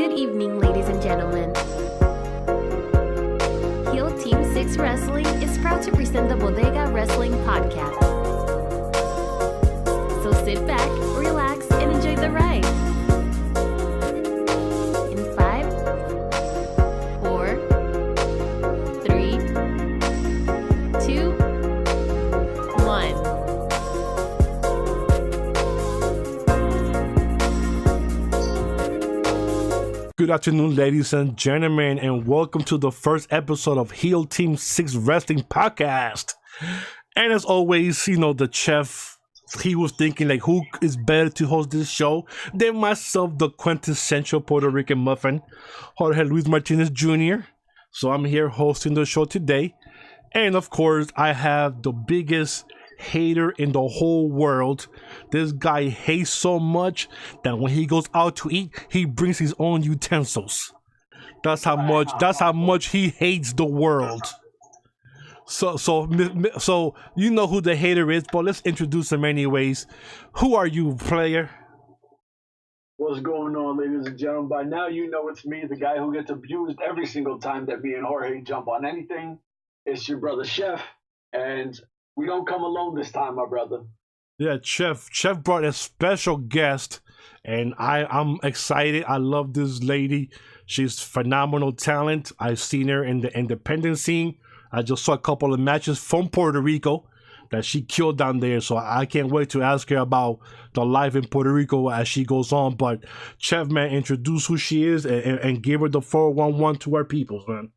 Good evening, ladies and gentlemen. Heel Team 6 Wrestling is proud to present the Bodega Wrestling Podcast. So sit back, relax, and enjoy the ride. In 5, 4, 3, 2, 1. Good afternoon, ladies and gentlemen, and welcome to the first episode of Heel Team 6 Wrestling Podcast. And as always, the chef, he was thinking, who is better to host this show than myself, the quintessential Puerto Rican muffin, Jorge Luis Martinez Jr. So I'm here hosting the show today. And of course, I have the biggest hater in the whole world. This guy hates so much that when he goes out to eat, he brings his own utensils. That's how much he hates the world. So you know who the hater is, but let's introduce him anyways. Who are you, player? What's going on, ladies and gentlemen? By now you know it's me, the guy who gets abused every single time that me and Jorge jump on anything. It's your brother Chef, and we don't come alone this time, my brother. Yeah, Chef brought a special guest, and I'm excited. I love this lady. She's phenomenal talent. I've seen her in the independent scene. I just saw a couple of matches from Puerto Rico that she killed down there, so I can't wait to ask her about the life in Puerto Rico as she goes on. But Chef, man, introduce who she is and give her the 411 to our peoples, man.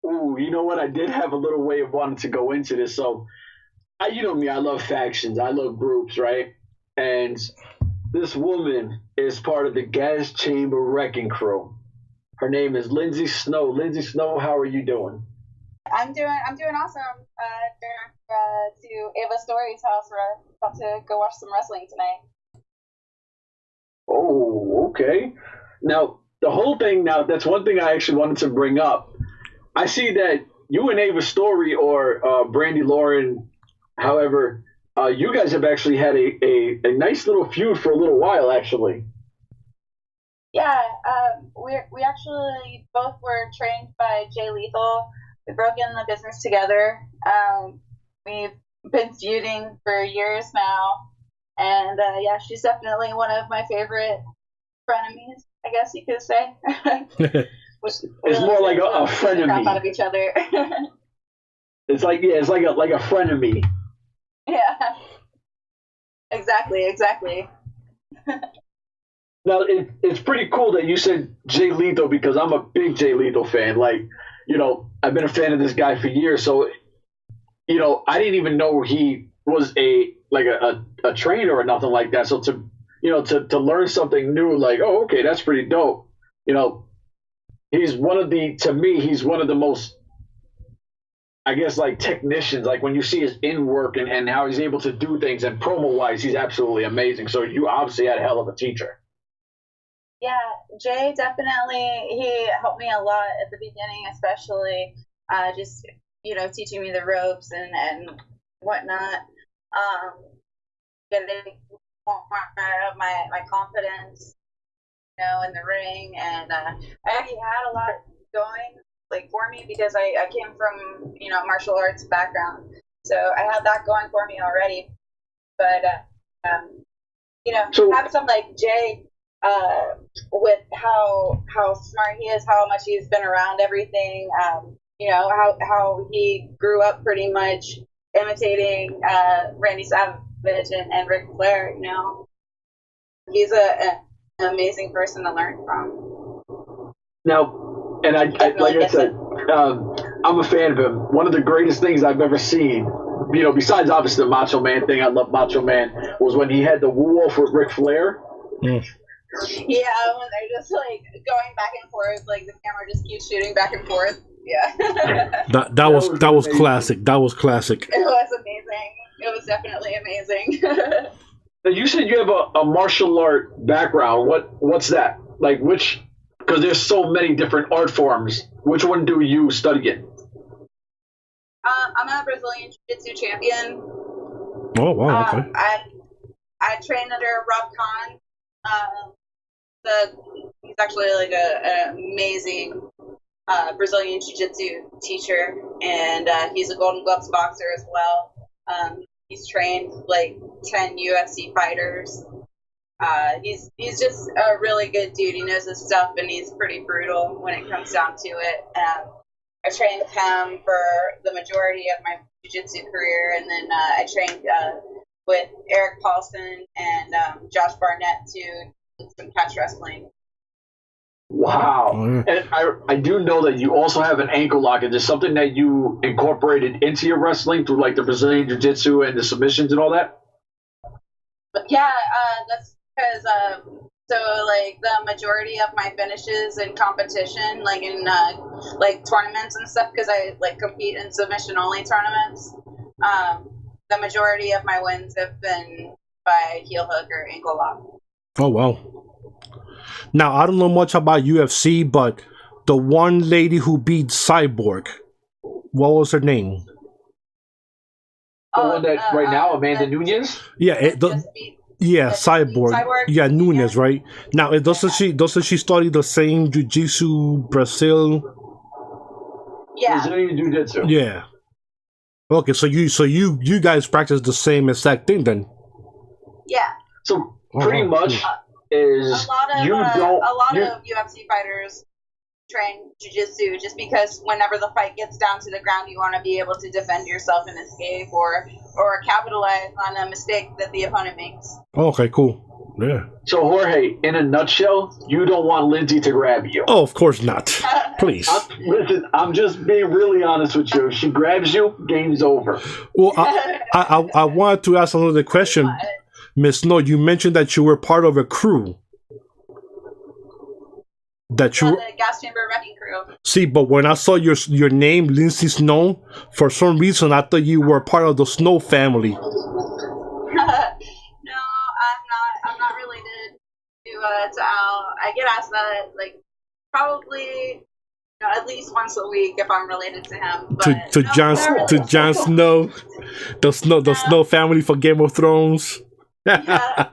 Ooh, you know what? I did have a little way of wanting to go into this, so you know me, I love factions, I love groups, right? And this woman is part of the Gas Chamber Wrecking Crew. Her name is Lindsay Snow. Lindsay Snow, how are you doing? I'm doing awesome. To Ava Story's house. We're about to go watch some wrestling tonight. Oh, okay. Now, the whole thing, that's one thing I actually wanted to bring up. I see that you and Ava Story or Brandy Lauren, however, you guys have actually had a nice little feud for a little while, actually. Yeah, we actually both were trained by Jay Lethal. We broke in the business together. We've been feuding for years now, and yeah, she's definitely one of my favorite frenemies, I guess you could say. It's more like a frenemy. Crap out of each other. It's like a frenemy. Yeah, exactly. Now, it's pretty cool that you said Jay Lethal because I'm a big Jay Lethal fan. I've been a fan of this guy for years. So, I didn't even know he was a trainer or nothing like that. So to learn something new, oh, okay, that's pretty dope. He's one of the most, I guess, technicians. When you see his in work and how he's able to do things, and promo wise, he's absolutely amazing. So you obviously had a hell of a teacher. Yeah, Jay definitely, he helped me a lot at the beginning, especially just, teaching me the ropes and whatnot, getting my confidence, in the ring. And I already had a lot going for me because I came from, martial arts background. So I had that going for me already. But, so, have some like Jay, with how smart he is, how much he's been around everything, how he grew up pretty much imitating Randy Savage and Ric Flair. He's an amazing person to learn from. Now, and I like I said, I'm a fan of him. One of the greatest things I've ever seen, besides obviously the Macho Man thing, I love Macho Man, was when he had the woo-off with Ric Flair. Mm. Yeah, when they're just going back and forth, the camera just keeps shooting back and forth. Yeah. that was classic. That was classic. It was amazing. It was definitely amazing. Now, you said you have a martial art background. What's that? Because there's so many different art forms. Which one do you study in? I'm a Brazilian Jiu-Jitsu champion. Oh wow! Okay. I train under Rob Kahn. He's He's actually like an amazing Brazilian Jiu-Jitsu teacher, and he's a Golden Gloves boxer as well. He's trained like 10 UFC fighters. He's just a really good dude. He knows his stuff, and he's pretty brutal when it comes down to it. I trained with him for the majority of my jiu-jitsu career, and then I trained with Eric Paulson and Josh Barnett to do some catch wrestling. Wow. And I do know that you also have an ankle lock. Is this something that you incorporated into your wrestling through like the Brazilian Jiu-Jitsu and the submissions and all that? Yeah, that's because so like the majority of my finishes in competition, like in like tournaments and stuff, because I like compete in submission only tournaments. The majority of my wins have been by heel hook or ankle lock. Oh wow. Now I don't know much about UFC, but the one lady who beat Cyborg, what was her name? The one that right now, Amanda Nunes. Yeah, Cyborg. Yeah, Nunes, right? Now, doesn't she study the same Jiu-Jitsu Brazil? Yeah. Brazilian Jiu-Jitsu. Yeah. Okay, so you guys practice the same exact thing then? Yeah. So pretty much is a lot of UFC fighters train jiu-jitsu just because whenever the fight gets down to the ground, you want to be able to defend yourself and escape or capitalize on a mistake that the opponent makes. Okay, cool. Yeah. So Jorge, in a nutshell, you don't want Lindsay to grab you. Oh, of course not. Please. Listen, I'm just being really honest with you. If she grabs you, game's over. Well, I wanted to ask another question. Miss Snow, you mentioned that you were part of a crew. The gas chamber wrecking crew. See, but when I saw your name, Lindsay Snow, for some reason I thought you were part of the Snow family. No, I'm not related to Al. I get asked that like probably at least once a week if I'm related to him. But to Jon Snow, the Snow family for Game of Thrones. Yeah,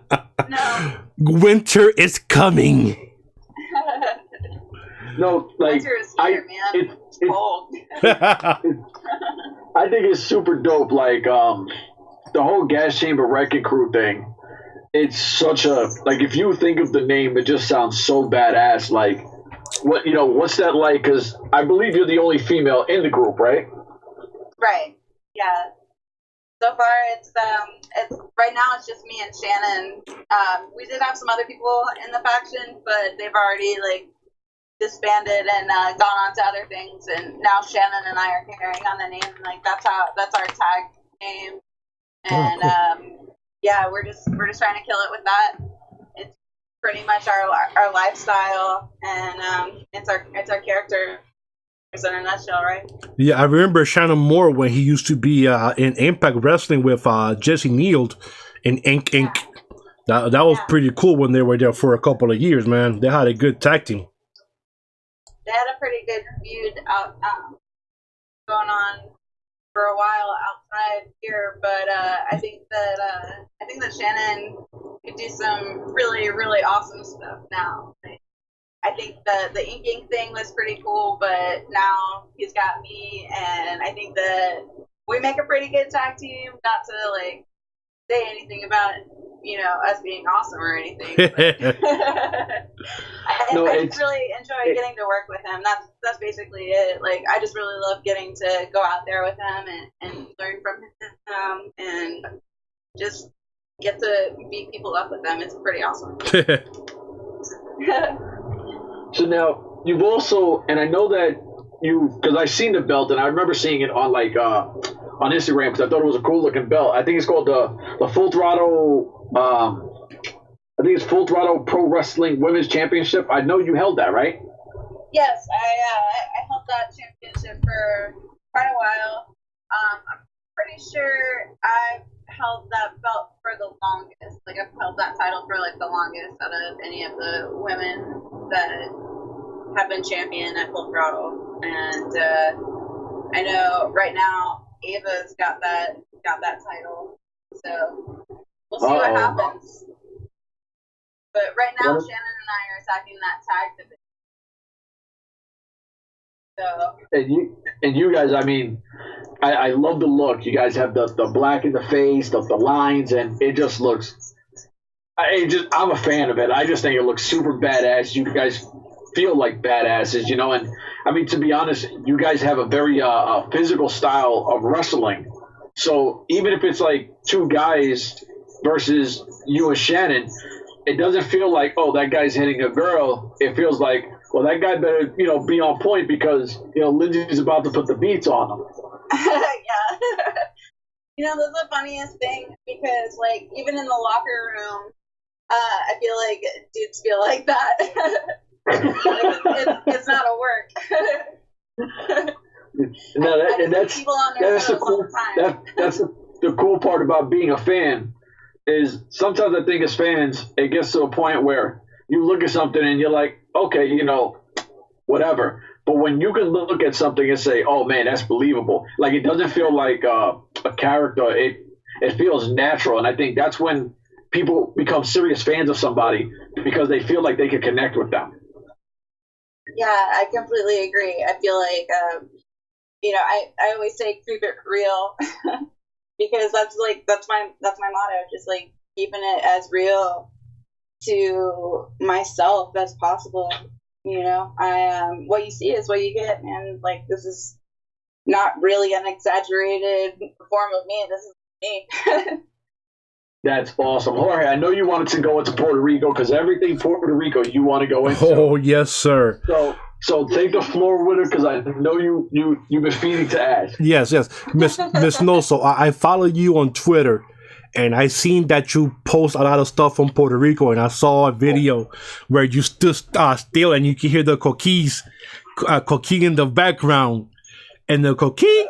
no. Winter is coming. No, like winter is here, man. It's cold. I think it's super dope. Like the whole gas chamber wrecking crew thing. It's such a like if you think of the name, it just sounds so badass. Like what's that like? Because I believe you're the only female in the group, right? Right. Yeah. So far, it's right now it's just me and Shannon. We did have some other people in the faction, but they've already like disbanded and gone on to other things. And now Shannon and I are carrying on the name. And, like that's our tag name. And cool. Yeah, we're just trying to kill it with that. It's pretty much our lifestyle, and it's our character. In a nutshell, right? Yeah, I remember Shannon Moore when he used to be in Impact Wrestling with Jesse Neild in Inc. Inc. That was pretty cool when they were there for a couple of years, man. They had a good tag team. They had a pretty good feud out going on for a while outside here, but I think that Shannon could do some really, really awesome stuff now. I think the inking thing was pretty cool, but now he's got me, and I think that we make a pretty good tag team. Not to like say anything about us being awesome or anything. I just really enjoy getting to work with him. That's basically it. Like I just really love getting to go out there with him and learn from him and just get to beat people up with them. It's pretty awesome. So now you've also, and I know that because I've seen the belt, and I remember seeing it on on Instagram because I thought it was a cool looking belt. I think it's called the Full Throttle. I think it's Full Throttle Pro Wrestling Women's Championship. I know you held that, right? Yes, I held that championship for quite a while. I'm pretty sure I've held that belt for the longest. Like I've held that title for like the longest out of any of the women that have been champion at Full Throttle. And I know right now Ava's got that title. So we'll see what happens. But right now, Shannon and I are attacking that tag division. So. And you guys, I mean, I love the look. You guys have the black in the face, the lines, and it just looks. I'm a fan of it. I just think it looks super badass. You guys feel like badasses, you know. And I mean, to be honest, you guys have a very physical style of wrestling. So even if it's like two guys versus you and Shannon, it doesn't feel like, oh, that guy's hitting a girl. It feels like, well, that guy better, you know, be on point because, you know, Lindsay's about to put the beats on him. Yeah. You know, that's the funniest thing because, like, even in the locker room, I feel like dudes feel like that. Like, it's not a work. That's the cool part about being a fan is sometimes I think as fans, it gets to a point where you look at something and you're like, okay, you know, whatever. But when you can look at something and say, oh, man, that's believable. Like, it doesn't feel like a character. It feels natural. And I think that's when people become serious fans of somebody because they feel like they can connect with them. Yeah, I completely agree. I feel like, you know, I always say keep it real because that's my motto. Just like keeping it as real to myself as possible. You know, what you see is what you get, man. Like, this is not really an exaggerated form of me. This is me. That's awesome. Jorge, I know you wanted to go into Puerto Rico because everything Puerto Rico you want to go into. Oh, yes, sir. So take the floor with her because I know you've been feeding to ask. Yes. Miss Noso, I follow you on Twitter. And I seen that you post a lot of stuff from Puerto Rico, and I saw a video where you stood still, and you can hear the coquis in the background, and the coquis,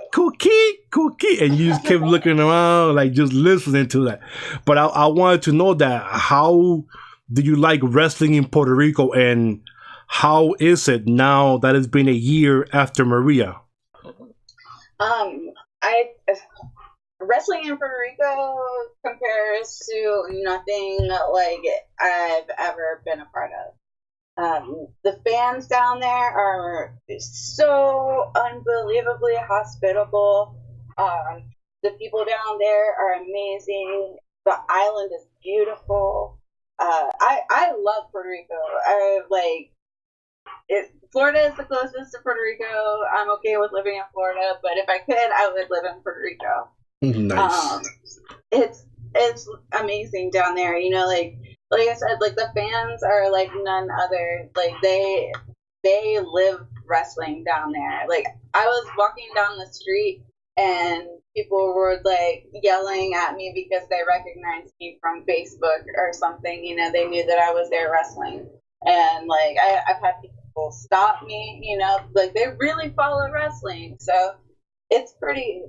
and you just kept looking around, like just listening to that. But I wanted to know that how do you like wrestling in Puerto Rico, and how is it now that it's been a year after Maria? Wrestling in Puerto Rico compares to nothing like I've ever been a part of. The fans down there are so unbelievably hospitable. The people down there are amazing. The island is beautiful. I love Puerto Rico. Florida is the closest to Puerto Rico. I'm okay with living in Florida, but if I could, I would live in Puerto Rico. Nice. It's amazing down there. You know, like I said, like the fans are like none other. Like they live wrestling down there. Like I was walking down the street and people were like yelling at me because they recognized me from Facebook or something. You know, they knew that I was there wrestling. And like I've had people stop me. You know, like they really follow wrestling. So it's pretty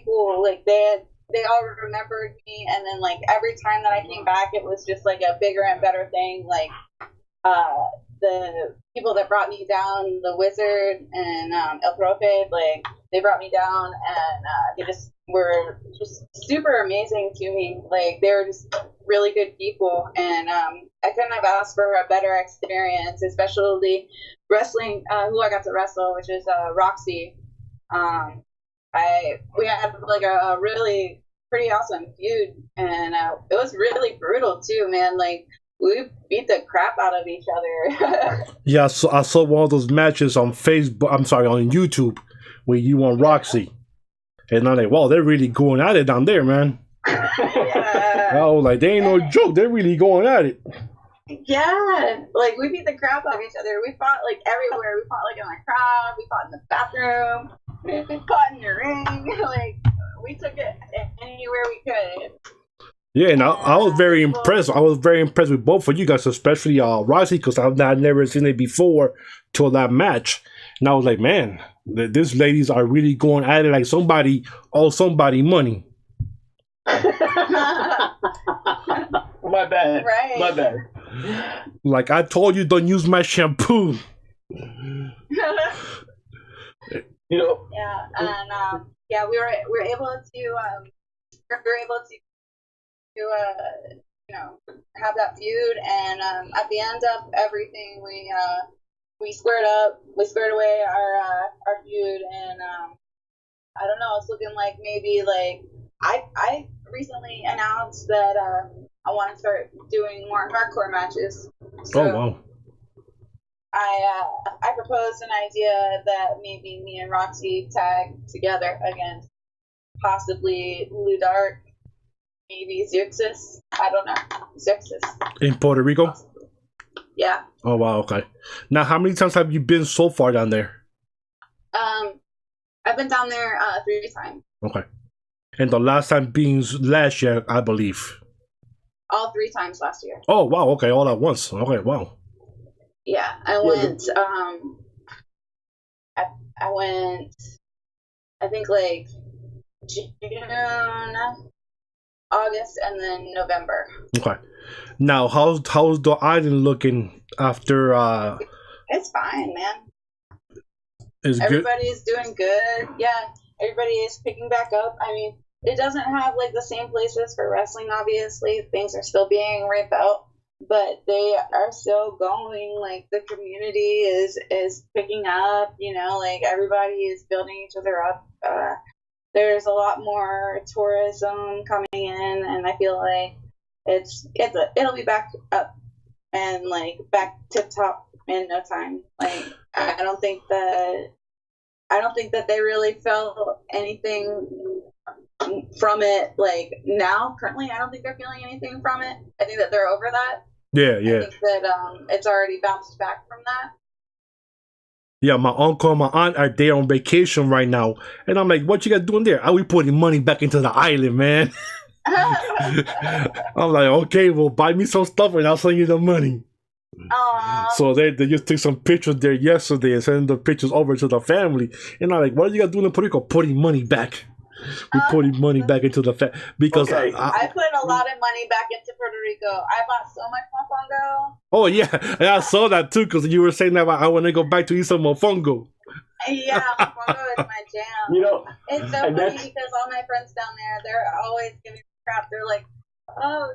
cool. Like they all remembered me, and then like every time that I came back, it was just like a bigger and better thing. Like the people that brought me down, the Wizard and El Profe, like they brought me down, and they just were just super amazing to me. Like they were just really good people, and I couldn't have asked for a better experience, especially wrestling who I got to wrestle, which is Roxy. We had like a really pretty awesome feud, and it was really brutal too, man. Like we beat the crap out of each other. Yeah, so I saw one of those matches on Facebook. I'm sorry, on YouTube, where you and Roxy, and I'm like, wow, they're really going at it down there, man. Yeah. I was like, they ain't no joke. They're really going at it. Yeah, like we beat the crap out of each other. We fought like everywhere. We fought like in the crowd. We fought in the bathroom. We fought in the ring. Like we took it anywhere we could. Yeah, and I was very impressed. I was very impressed with both of you guys, especially Roxy, because I've never seen it before till that match. And I was like, man, these ladies are really going at it like somebody owes somebody money. My bad. Right. My bad. Like I told you, don't use my shampoo. You know. Yeah, and we were able to have that feud. And at the end of everything, we squared up. We squared away our feud, and I don't know. It's looking like maybe like I recently announced that I want to start doing more hardcore matches. So Oh wow. I proposed an idea that maybe me and Roxy tag together against possibly Lou Dark, maybe Xerxes. I don't know. Xerxes. In Puerto Rico? Yeah. Oh wow, okay. Now how many times have you been so far down there? I've been down there 3 times. Okay. And the last time being last year, I believe. All 3 times last year. Oh wow, okay, all at once. Okay, wow. Yeah, I went. I went. I think like June, August, and then November. Okay. Now, how's the island looking after? It's fine, man. Is good. Everybody's doing good. Yeah, everybody is picking back up. I mean, it doesn't have like the same places for wrestling. Obviously, things are still being rebuilt, but they are still going. Like the community is picking up. Like everybody is building each other up. There's a lot more tourism coming in, and I feel like it'll be back up and like back tip top in no time. Like I don't think that they really felt anything from it. Like now, currently, I don't think they're feeling anything from it. I think that they're over that. Yeah. I think that it's already bounced back from that. Yeah, my uncle and my aunt are there on vacation right now. And I'm like, what you guys doing there? Are we putting money back into the island, man? I'm like, okay, well, buy me some stuff and I'll send you the money. Aww. So they just took some pictures there yesterday and sent the pictures over to the family. And I'm like, what are you guys doing in Puerto Rico? Putting money back. We're putting money back into the because Okay. I put a lot of money back into Puerto Rico. I bought so much mofongo. Oh yeah, and I saw that too because you were saying that I want to go back to eat some mofongo. Yeah, mofongo is my jam. It's so funny because all my friends down there, they're always giving me crap. They're like, oh,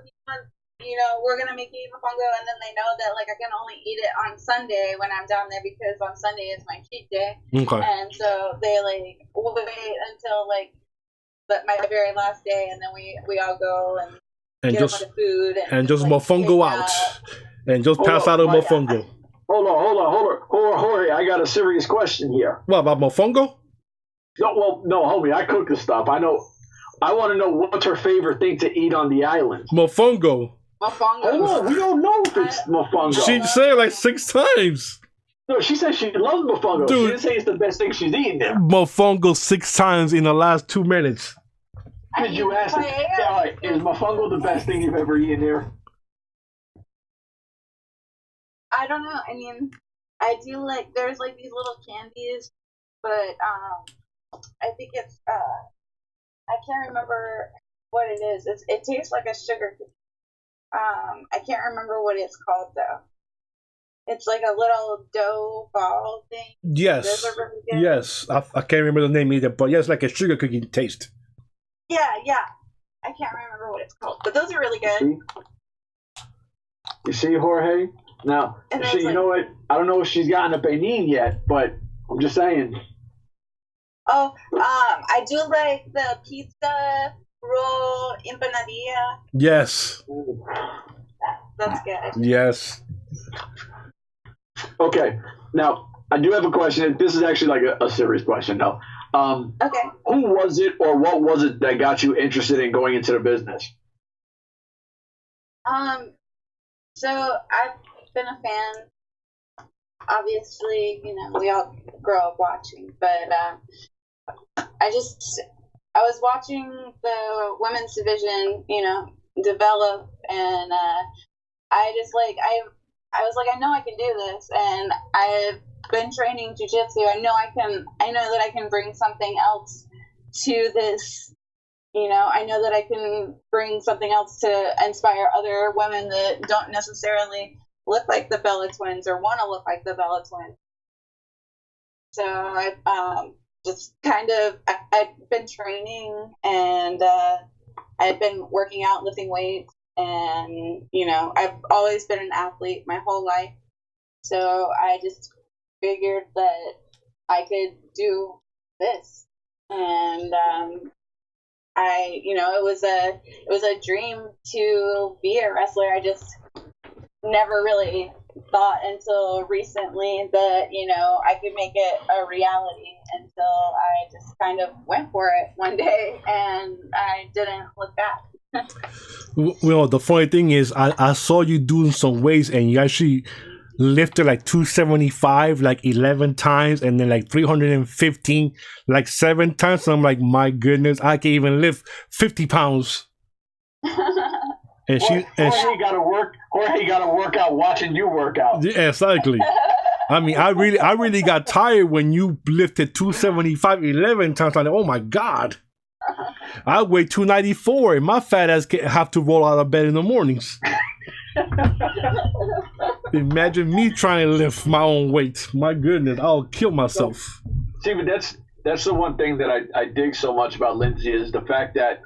we're gonna make you eat mofongo, and then they know that like I can only eat it on Sunday when I'm down there because on Sunday is my cheat day. Okay. And so they like wait until like my very last day, and then we all go and get just a bunch of food and just like, mofongo out and just pass out a mofongo. Hold on, Jorge. I got a serious question here. What about mofongo? No, homie. I cook the stuff. I know. I want to know what's her favorite thing to eat on the island. Mofongo. Mofongo. Hold on, we don't know if it's mofongo. She said it like 6 times. No, she said she loves mofongo. Dude. She didn't say it's the best thing she's eaten there. Mofongo 6 times in the last 2 minutes. Did you ask? Is mofongo the best thing you've ever eaten there? I don't know. I mean, I do like there's like these little candies, but I think it's I can't remember what it is. It tastes like a sugar cookie. I can't remember what it's called though. It's like a little dough ball thing. Yes. Those are really good. Yes. I can't remember the name either, but yes, like a sugar cookie taste. Yeah. I can't remember what it's called, but those are really good. You see, Jorge? Now, you know what? I don't know if she's gotten a Benin yet, but I'm just saying. Oh, I do like the pizza roll empanadilla. Yes. That's good. Yes. Okay. Now, I do have a question. This is actually like a serious question, though. Okay. Who was it or what was it that got you interested in going into the business? So I've been a fan. Obviously, we all grow up watching, but I was watching the women's division, develop, and I was like, I know I can do this, and I've been training jiu-jitsu. I know that I can bring something else to this. I know that I can bring something else to inspire other women that don't necessarily look like the Bella Twins or want to look like the Bella Twins. So I I've been training, and I've been working out, lifting weights, And, I've always been an athlete my whole life. So I just figured that I could do this. And it was a dream to be a wrestler. I just never really thought until recently that, I could make it a reality, until I just kind of went for it one day and I didn't look back. Well, the funny thing is, I saw you doing some weights, and you actually lifted like 275 like 11 times, and then like 315 like 7 times. So I'm like, my goodness, I can even lift 50 pounds. And Jorge got to work out watching you work out. Yeah, exactly. I mean, I really got tired when you lifted 275 11 times. I'm like, oh my God. I weigh 294, and my fat ass have to roll out of bed in the mornings. Imagine me trying to lift my own weight. My goodness, I'll kill myself. See, but that's the one thing that I dig so much about Lindsay, is the fact that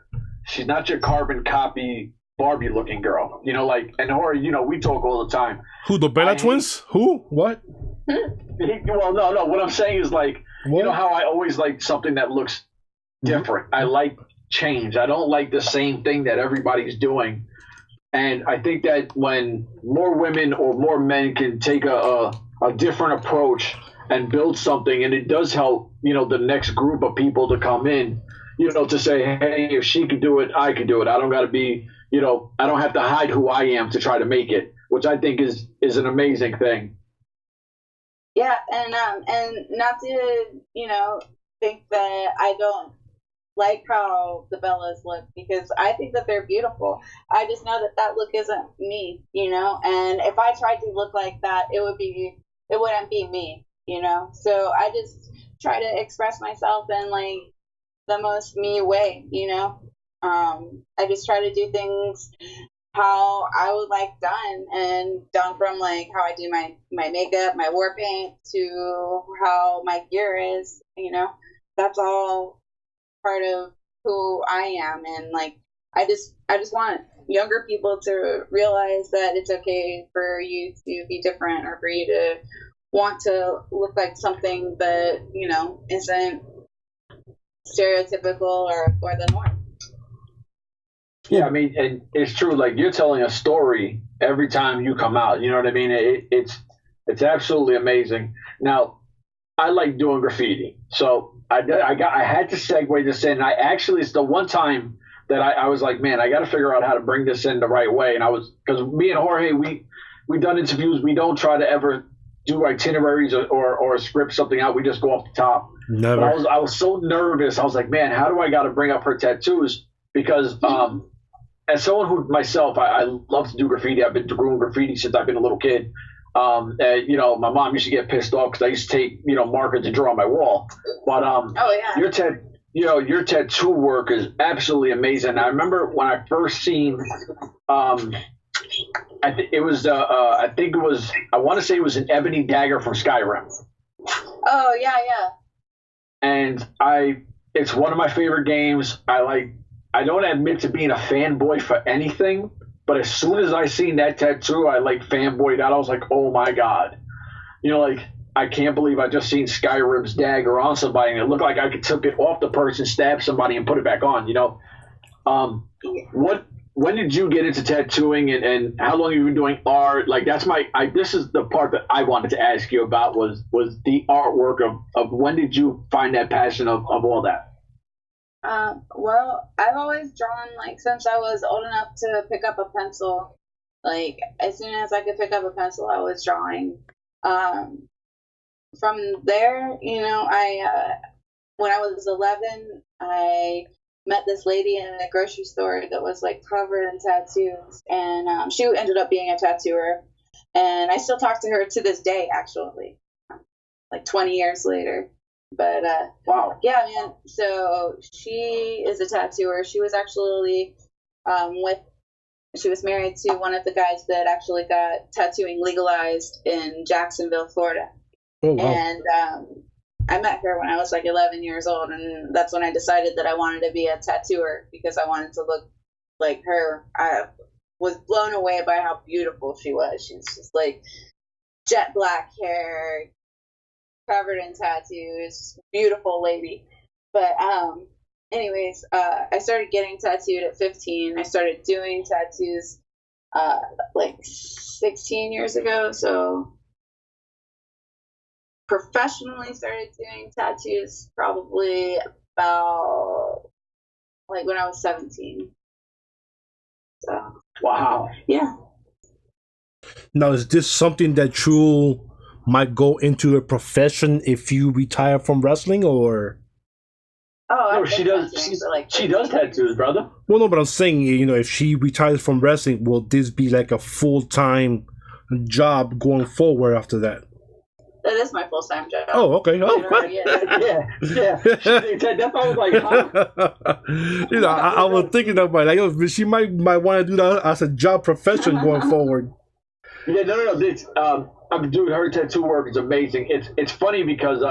she's not your carbon copy Barbie looking girl. And her, we talk all the time. Who, the Bella twins? Who? What? Well, no. What I'm saying is, like, what? You know how I always like something that looks different. I like change. I don't like the same thing that everybody's doing. And I think that when more women or more men can take a different approach and build something, and it does help, the next group of people to come in, to say, hey, if she could do it, I could do it. I don't got to be, I don't have to hide who I am to try to make it, which I think is an amazing thing. Yeah, and not to, think that I don't like how the Bellas look, because I think that they're beautiful. I just know that look isn't me, and if I tried to look like that, it wouldn't be me, so I just try to express myself in like the most me way, I just try to do things how I would like done, and done from like how I do my makeup, my war paint, to how my gear is, that's all part of who I am. And like I just want younger people to realize that it's okay for you to be different, or for you to want to look like something that isn't stereotypical or the norm. Yeah, I mean, and it's true. Like, you're telling a story every time you come out. You know what I mean? It's absolutely amazing. Now, I like doing graffiti, so I had to segue this in. It's the one time that I was like, man, I got to figure out how to bring this in the right way. And because me and Jorge, we done interviews. We don't try to ever do itineraries or script something out. We just go off the top. Never. But I was so nervous. I was like, man, how do I got to bring up her tattoos? Because as someone who myself, I love to do graffiti. I've been doing graffiti since I've been a little kid. My mom used to get pissed off because I used to take, markers to draw on my wall. But your tattoo work is absolutely amazing. I remember when I first seen, I want to say it was an ebony dagger from Skyrim. Oh yeah. And it's one of my favorite games. I don't admit to being a fanboy for anything, but as soon as I seen that tattoo, I fanboyed out. I was like, oh my God. I can't believe I just seen Skyrim's dagger on somebody, and it looked like I could took it off the person, stab somebody, and put it back on, When did you get into tattooing, and how long have you been doing art? Like, this is the part that I wanted to ask you about, was the artwork of when did you find that passion of all that? Well, I've always drawn, since I was old enough to pick up a pencil. As soon as I could pick up a pencil, I was drawing. From there, when I was 11, I met this lady in a grocery store that was covered in tattoos, and she ended up being a tattooer, and I still talk to her to this day, actually, 20 years later. But wow, yeah, man. So she is a tattooer. She was actually she was married to one of the guys that actually got tattooing legalized in Jacksonville, Florida. Oh, wow. And I met her when I was 11 years old, and that's when I decided that I wanted to be a tattooer, because I wanted to look like her. was blown away by how beautiful she was. She's just like jet black hair, covered in tattoos, beautiful lady. But anyways, I started getting tattooed at 15. I started doing tattoos like 16 years ago. So professionally started doing tattoos probably about like when I was 17. So wow. Yeah. Now, is this something that you might go into a profession if you retire from wrestling, or? Oh, no, she does. She does tattoos, brother. Well, no, but I'm saying, if she retires from wrestling, will this be like a full-time job going forward after that? That is my full-time job. Oh, okay. Oh, yeah. That's why I was like, huh? I was thinking about like, she might want to do that as a job profession going forward. Yeah, no. This, dude, her tattoo work is amazing. It's funny because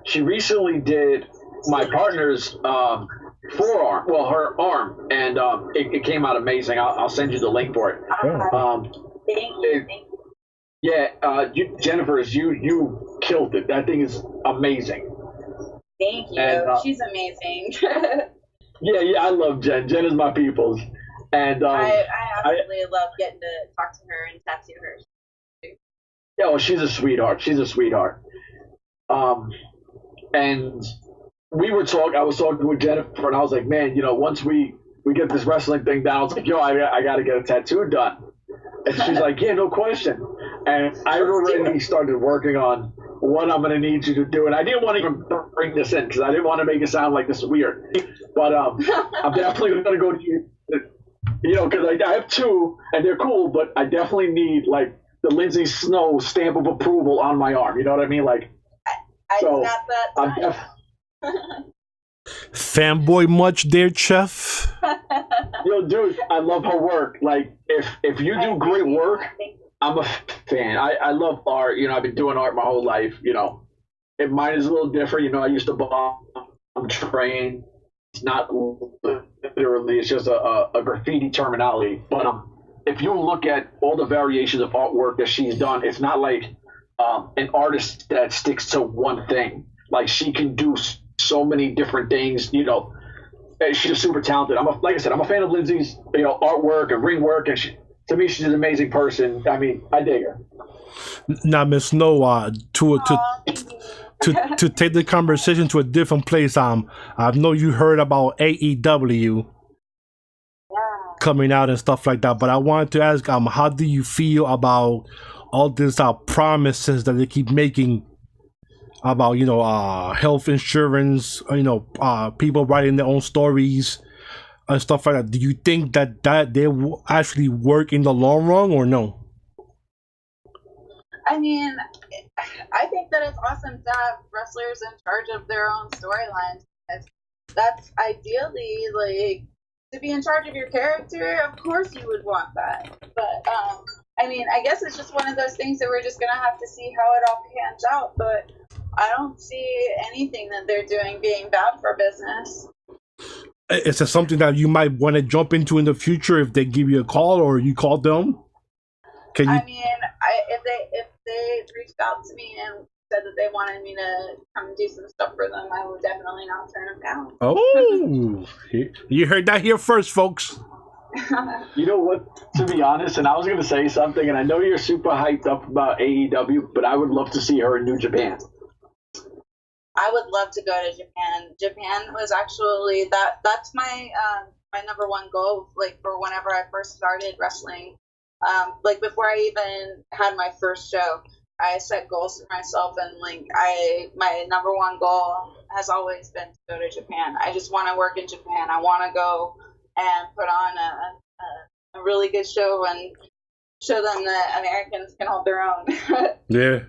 she recently did my partner's forearm, well, her arm, and it came out amazing. I'll send you the link for it. Thank you. Yeah, Jennifer, you killed it. That thing is amazing. Thank you. And, she's amazing. yeah, I love Jen. Jen is my people's. And I absolutely love getting to talk to her and tattoo her. Yeah, well, she's a sweetheart. And I was talking with Jennifer, and I was like, man, once we get this wrestling thing down, I was like, yo, I got to get a tattoo done. And she's like, yeah, no question. And I already started working on what I'm going to need you to do. And I didn't want to even bring this in because I didn't want to make it sound like this is weird. But I'm definitely going to go to you, because I have two, and they're cool, but I definitely need, like, the Lindsay Snow stamp of approval on my arm. You know what I mean? Like, I got that. Fanboy much there, Chef? Yo, dude, I love her work. Like, if you do great work, I'm a fan. I love art. I've been doing art my whole life. Mine is a little different. I used to bomb train. It's not literally, it's just a graffiti terminology. But if you look at all the variations of artwork that she's done, it's not like an artist that sticks to one thing. Like, she can do so many different things. She's just super talented. Like I said, I'm a fan of Lindsay's artwork and ring work, and to me, she's an amazing person. I mean, I dig her. Now, Miss Snow, to take the conversation to a different place, I know you heard about AEW coming out and stuff like that, but I wanted to ask, how do you feel about all these promises that they keep making about health insurance, people writing their own stories and stuff like that? Do you think that they will actually work in the long run or no? I mean, I think that it's awesome to have wrestlers in charge of their own storylines. That's ideally, like, to be in charge of your character. Of course you would want that. But, I mean, I guess it's just one of those things that we're just going to have to see how it all pans out. But I don't see anything that they're doing being bad for business. Is it something that you might want to jump into in the future if they give you a call or you call them? I mean, if they reached out to me and said that they wanted me to come do some stuff for them, I would definitely not turn them down. Oh, you heard that here first, folks. You know what? To be honest, and I was going to say something, and I know you're super hyped up about AEW, but I would love to see her in New Japan. I would love to go to Japan. Japan was actually that's my my number one goal. Like, for whenever I first started wrestling, like before I even had my first show, I set goals for myself, and like my number one goal has always been to go to Japan. I just want to work in Japan. I want to go and put on a really good show and show them that Americans can hold their own. Yeah.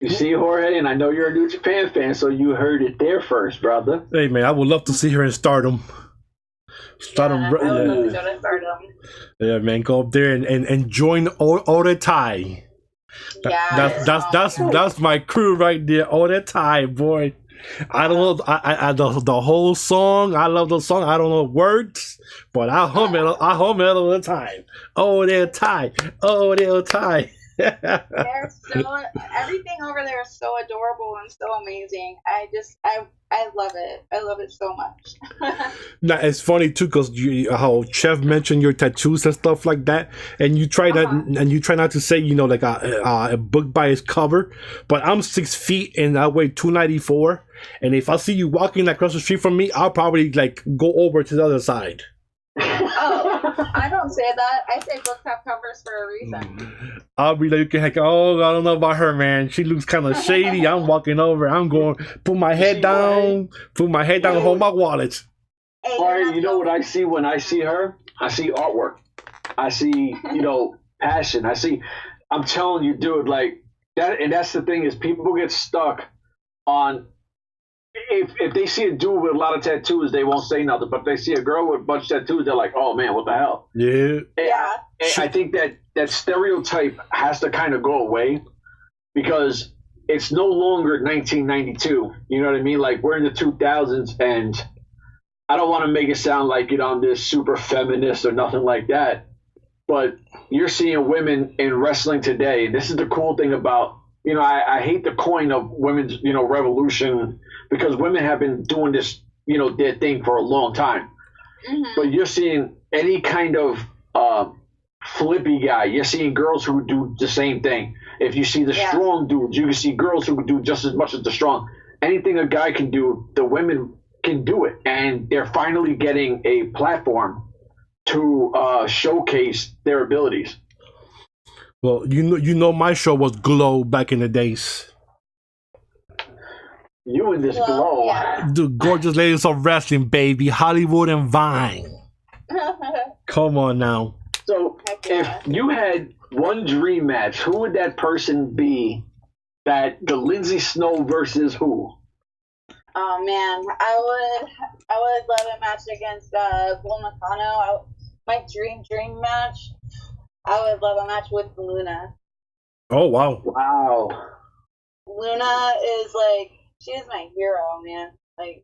You see, Jorge, and I know you're a New Japan fan, so you heard it there first, brother. Hey, man, I would love to see her in Stardom. I would love to go to Stardom. Yeah, man, go up there and join Oretai. Yeah, That's my crew right there, Oretai, boy. I don't know. The whole song. I love the song. I don't know words, but I hum it. I hum it all the time. Oh, they'll tie. Oh, they'll tie. They're so everything over there is so adorable and so amazing. I love it. I love it so much. Now it's funny too, because how Chef mentioned your tattoos and stuff like that, and you try that, and you try not to say, you know, like a book by its cover. But I'm 6 feet and I weigh 294, and if I see you walking across the street from me, I'll probably like go over to the other side. Oh, I don't say that. I say books have covers for a reason. I'll be like, oh, I don't know about her, man. She looks kind of shady. I'm walking over. I'm going, put my head down, hold my wallet. Hey, you know what I see when I see her? I see artwork. I see, you know, passion. I'm telling you, dude, like that. And that's the thing is people get stuck on, if they see a dude with a lot of tattoos, they won't say nothing. But if they see a girl with a bunch of tattoos, they're like, "Oh man, what the hell?" Yeah. And I think that stereotype has to kind of go away because it's no longer 1992. You know what I mean? Like we're in the 2000s, and I don't want to make it sound like I'm this super feminist or nothing like that. But you're seeing women in wrestling today, and this is the cool thing about. You know, I hate the coin of women's, you know, revolution because women have been doing this, you know, their thing for a long time. Mm-hmm. But you're seeing any kind of flippy guy. You're seeing girls who do the same thing. If you see the strong dudes, you can see girls who do just as much as the strong. Anything a guy can do, the women can do it. And they're finally getting a platform to showcase their abilities. Well, you know, my show was Glow back in the days. You and this Glow. Yeah. The gorgeous ladies of wrestling, baby. Hollywood and Vine. Come on now. So, if you had one dream match, who would that person be? That the Lindsay Snow versus who? Oh man, I would love a match against Bull Nakano. My dream match. I would love a match with Luna. Oh, wow. Wow. Luna is like, she is my hero, man. Like,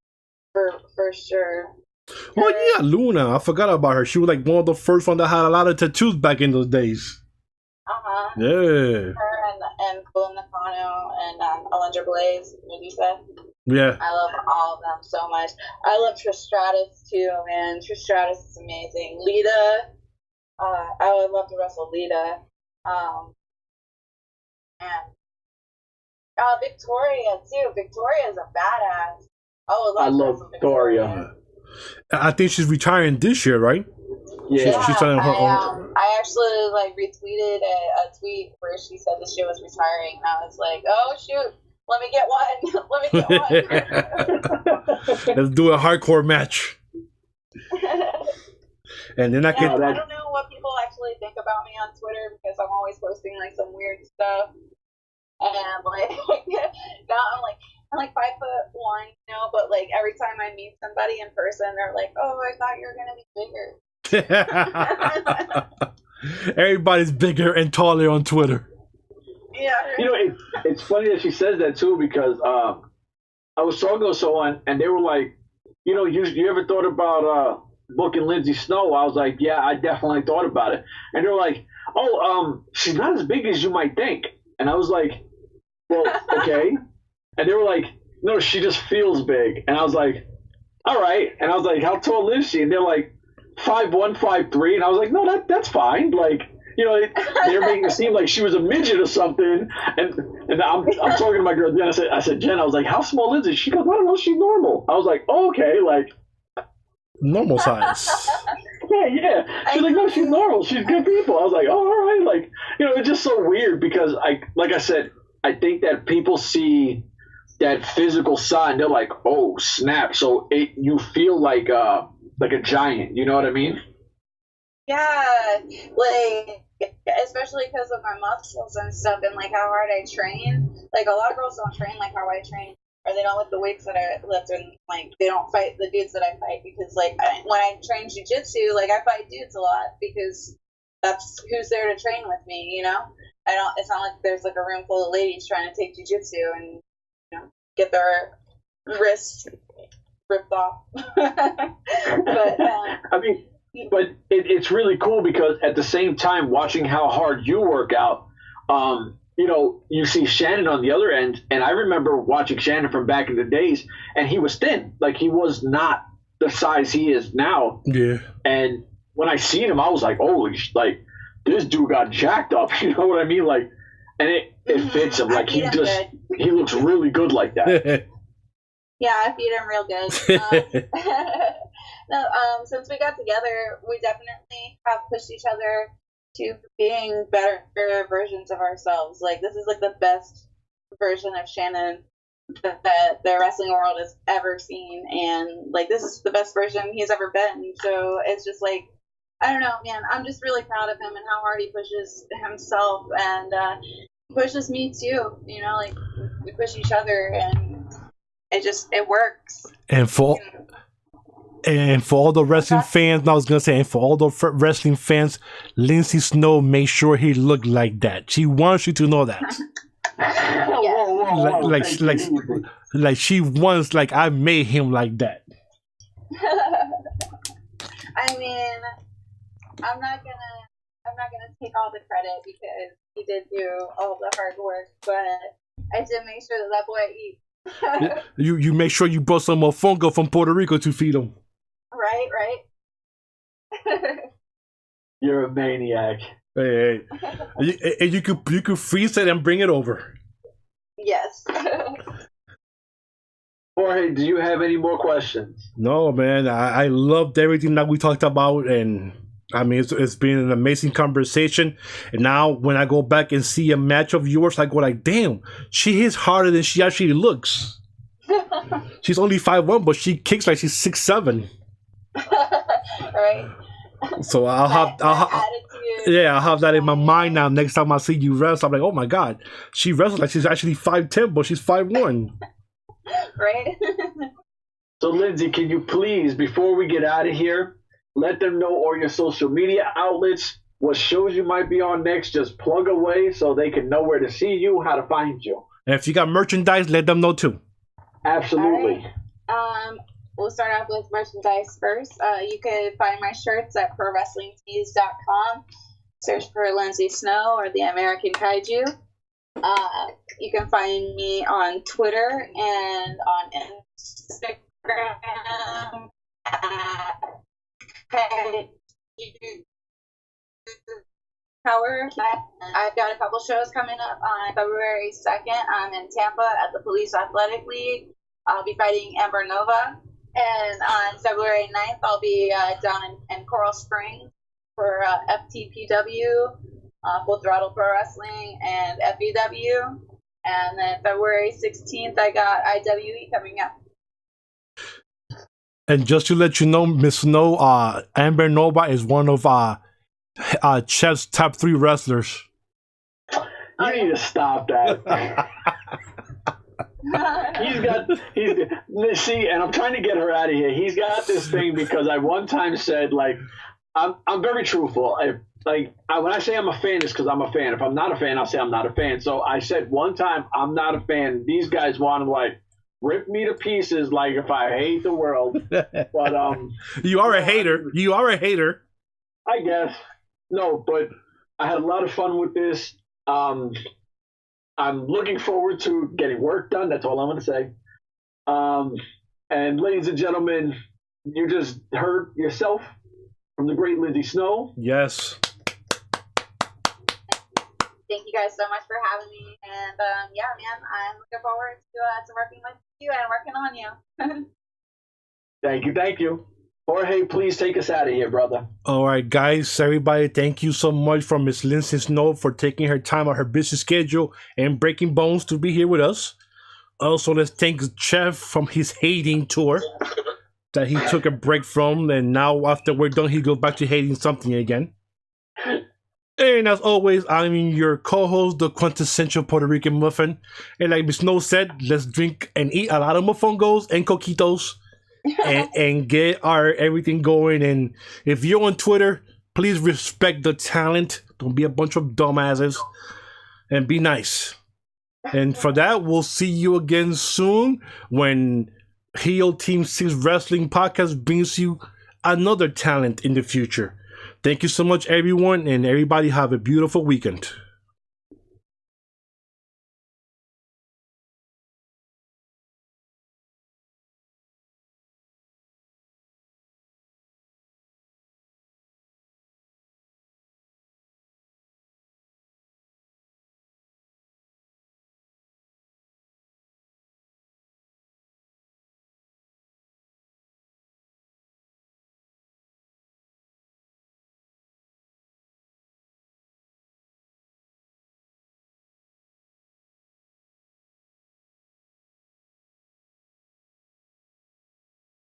for sure. Oh, yeah, Luna. I forgot about her. She was like one of the first ones that had a lot of tattoos back in those days. Uh-huh. Yeah. Her and Bull Nakano and Alundra Blaze, what you said? Yeah. I love all of them so much. I love Trish Stratus, too, man. Trish Stratus is amazing. Lita. I would love to wrestle Lita. And Victoria, too. Victoria is a badass. I love Victoria. I think she's retiring this year, right? Yeah. She's starting her own. I actually retweeted a tweet where she said that she was retiring, and I was like, oh, shoot. Let me get one. Let's do a hardcore match. And then I don't know what people actually think about me on Twitter because I'm always posting like some weird stuff. And like now I'm like 5'1", you know, but like every time I meet somebody in person, they're like, "Oh, I thought you were gonna be bigger." Everybody's bigger and taller on Twitter. Yeah. You know, it's funny that she says that too because I was talking to someone and they were like, you know, you ever thought about booking Lindsay Snow? I was like, yeah, I definitely thought about it. And they were like, oh, she's not as big as you might think. And I was like, well, okay. And they were like, no, she just feels big. And I was like, all right. And I was like, how tall is she? And they're like, 5'1", 5'3". And I was like, no, that's fine. Like, you know, they're making it seem like she was a midget or something. And I'm talking to my girl Jen. I said, Jen, I was like, how small is it? She goes, I don't know, she's normal. I was like, oh, okay, like normal size. Yeah. She's like, no, she's normal. She's good people. I was like, oh, all right. Like, you know, it's just so weird because like I said, I think that people see that physical side and they're like, oh, snap. So you feel like a giant. You know what I mean? Yeah, like especially because of my muscles and stuff and like how hard I train. Like a lot of girls don't train like how I train, or they don't lift the weights that I lift, and like they don't fight the dudes that I fight because like when I train jiu-jitsu, like I fight dudes a lot because that's who's there to train with me, you know. It's not like there's like a room full of ladies trying to take jiu-jitsu and, you know, get their wrist ripped off. But I mean, but it's really cool because at the same time, watching how hard you work out, you know, you see Shannon on the other end, and I remember watching Shannon from back in the days, and he was thin. Like, he was not the size he is now. Yeah. And when I seen him, I was like, holy, like, this dude got jacked up. You know what I mean? Like, and it fits him. Like, he looks really good like that. Yeah, I feed him real good. No, since we got together, we definitely have pushed each other to being better versions of ourselves. Like, this is like the best version of Shannon that the wrestling world has ever seen, and like, this is the best version he's ever been. So it's just like, I don't know, man, I'm just really proud of him and how hard he pushes himself, and pushes me too, you know, like, we push each other, and it works. And for all the wrestling fans, I was gonna say, and for all the wrestling fans, Lindsay Snow made sure he looked like that. She wants you to know that. Like she wants, like, I made him like that. I mean, I'm not gonna take all the credit because he did do all the hard work, but I did make sure that boy eats. You make sure you brought some mofongo from Puerto Rico to feed him. Right. You're a maniac. Hey. And you could freeze it and bring it over. Yes. Jorge, do you have any more questions? No, man. I loved everything that we talked about, and I mean, it's been an amazing conversation. And now when I go back and see a match of yours, I go like, damn, she hits harder than she actually looks. She's only 5'1", but she kicks like she's 6'7". Right. So I'll have that in my mind now. Next time I see you wrestle, I'm like, oh my god, she wrestles like she's actually 5'10", but she's 5'1". Right. So Lindsay, can you please, before we get out of here, let them know all your social media outlets, what shows you might be on next, just plug away so they can know where to see you, how to find you. And if you got merchandise, let them know too. Absolutely. Right. We'll start off with merchandise first. You can find my shirts at ProWrestlingTees.com. Search for Lindsay Snow or the American Kaiju. You can find me on Twitter and on Instagram at Power. I've got a couple shows coming up on February 2nd. I'm in Tampa at the Police Athletic League. I'll be fighting Amber Nova. And on February 9th, I'll be down in Coral Springs for FTPW, Full Throttle Pro Wrestling, and FEW. And then February 16th, I got IWE coming up. And just to let you know, Miss Snow, Amber Nova is one of Chef's top 3 wrestlers. You need to stop that. See, and I'm trying to get her out of here. He's got this thing because I one time said, like, I'm very truthful. When I say I'm a fan, it's because I'm a fan. If I'm not a fan, I'll say I'm not a fan. So I said one time I'm not a fan. These guys want to, like, rip me to pieces, like if I hate the world. But you are a hater. You are a hater. I guess. No, but I had a lot of fun with this. I'm looking forward to getting work done. That's all I'm going to say. And ladies and gentlemen, you just heard yourself from the great Lindsay Snow. Yes. Thank you guys so much for having me. And yeah, man, I'm looking forward to working with you and working on you. Thank you. Jorge, please take us out of here, brother. All right, guys, everybody, thank you so much for Miss Lindsay Snow for taking her time out her busy schedule and breaking bones to be here with us. Also, let's thank Jeff from his hating tour that he took a break from, and now after we're done, he goes back to hating something again. And as always, I'm your co-host, the quintessential Puerto Rican muffin. And like Miss Snow said, let's drink and eat a lot of mofongos and coquitos and get our everything going. And if you're on Twitter, please respect the talent. Don't be a bunch of dumbasses and be nice. And for that, we'll see you again soon when Heel Team 6 Wrestling Podcast brings you another talent in the future. Thank you so much, everyone, and everybody have a beautiful weekend.